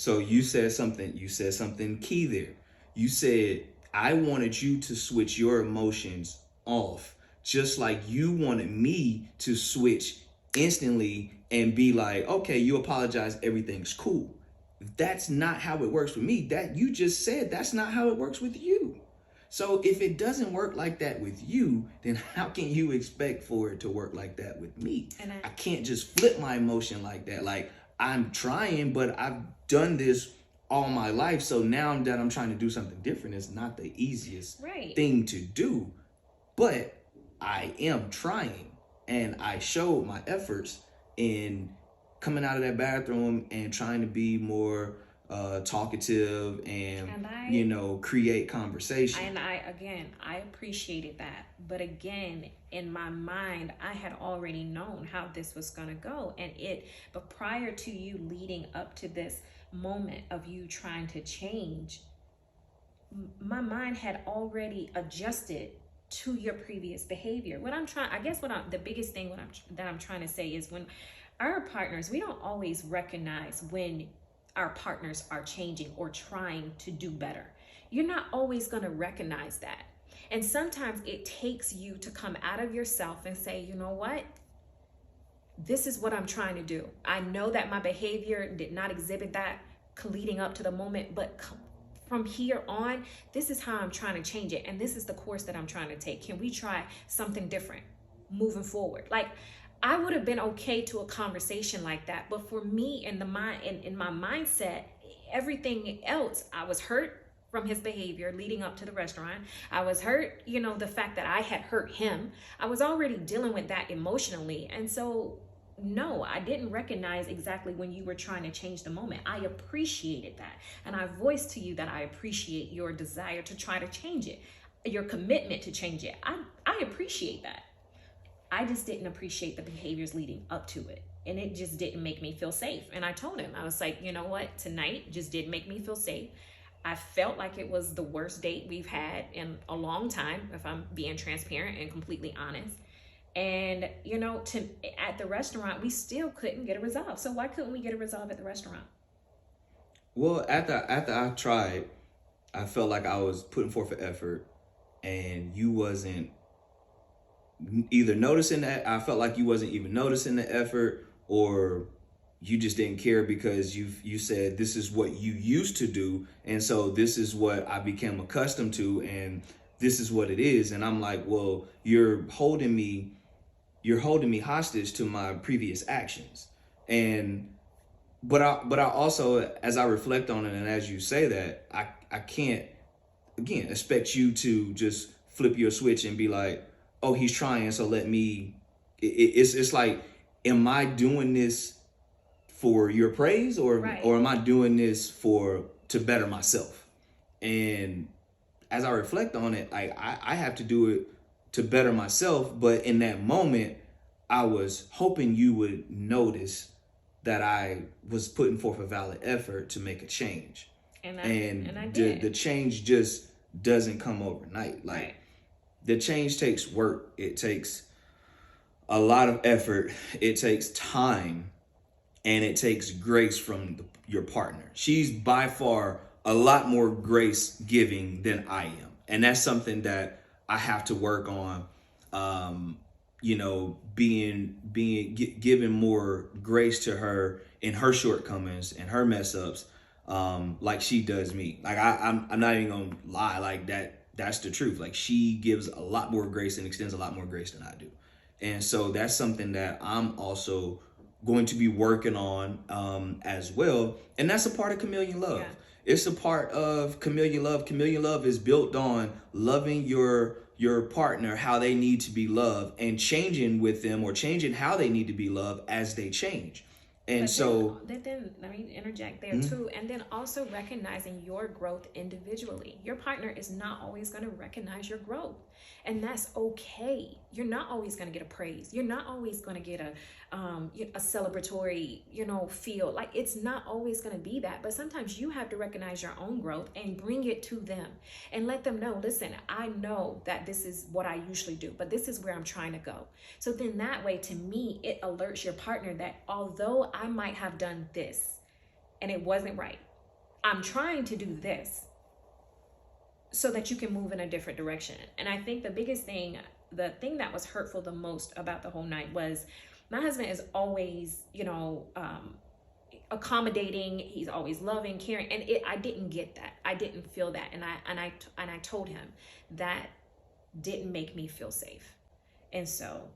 So you said something key there. You said, I wanted you to switch your emotions off, just like you wanted me to switch instantly and be like, okay, you apologize, everything's cool. That's not how it works with me. That you just said that's not how it works with you. So if it doesn't work like that with you, then how can you expect for it to work like that with me? And I can't just flip my emotion like that. Like, I'm trying, but I've done this all my life. So now that I'm trying to do something different, it's not the easiest right. thing to do. But I am trying, and I showed my efforts in coming out of that bathroom and trying to be more talkative and create conversation. And I again, I appreciated that, but again, in my mind, I had already known how this was going to go, but prior to you leading up to this moment of you trying to change, my mind had already adjusted to your previous behavior. What I'm trying, I guess, the biggest thing that I'm trying to say is, when our partners, we don't always recognize when our partners are changing or trying to do better. You're not always going to recognize that. And sometimes it takes you to come out of yourself and say, you know what? This is what I'm trying to do. I know that my behavior did not exhibit that leading up to the moment, but from here on, this is how I'm trying to change it. And this is the course that I'm trying to take. Can we try something different moving forward? Like, I would have been okay to a conversation like that. But for me, in my mindset, everything else, I was hurt from his behavior leading up to the restaurant. I was hurt, the fact that I had hurt him. I was already dealing with that emotionally. And so, no, I didn't recognize exactly when you were trying to change the moment. I appreciated that. And I voiced to you that I appreciate your desire to try to change it, your commitment to change it. I appreciate that. I just didn't appreciate the behaviors leading up to it. And it just didn't make me feel safe. And I told him, I was like, you know what? Tonight just didn't make me feel safe. I felt like it was the worst date we've had in a long time, if I'm being transparent and completely honest. And, at the restaurant, we still couldn't get a resolve. So why couldn't we get a resolve at the restaurant? Well, after I tried, I felt like I was putting forth an effort, and you wasn't either noticing that. I felt like you wasn't even noticing the effort, or you just didn't care because you said this is what you used to do, and so this is what I became accustomed to, and this is what it is. And I'm like, well, you're holding me hostage to my previous actions. And but I also, as I reflect on it and as you say that, I can't again expect you to just flip your switch and be like, oh, he's trying, so let me. It's like, am I doing this for your praise, Right. or am I doing this to better myself? And as I reflect on it, I have to do it to better myself. But in that moment, I was hoping you would notice that I was putting forth a valid effort to make a change. And I the did. change just doesn't come overnight. Like, Right. the change takes work. It takes a lot of effort. It takes time, and it takes grace from your partner. She's by far a lot more grace giving than I am, and that's something that I have to work on. Giving more grace to her in her shortcomings and her mess ups, like she does me. Like, I'm not even gonna lie, like that. That's the truth. Like, she gives a lot more grace and extends a lot more grace than I do, and so that's something that I'm also going to be working on, as well. And that's a part of Chameleon Love. Yeah. It's a part of Chameleon Love. Chameleon Love is built on loving your partner how they need to be loved, and changing with them, or changing how they need to be loved as they change. And But so, then let me interject there too. And then also recognizing your growth individually. Your partner is not always going to recognize your growth. And that's okay. You're not always going to get a praise. You're not always going to get a celebratory, feel. Like, it's not always going to be that. But sometimes you have to recognize your own growth and bring it to them and let them know, listen, I know that this is what I usually do, but this is where I'm trying to go. So then that way, to me, it alerts your partner that although I might have done this and it wasn't right, I'm trying to do this so that you can move in a different direction. And I think the biggest thing, the thing that was hurtful the most about the whole night was my husband is always, accommodating. He's always loving, caring, and I didn't get that. I didn't feel that, and I told him that didn't make me feel safe. And so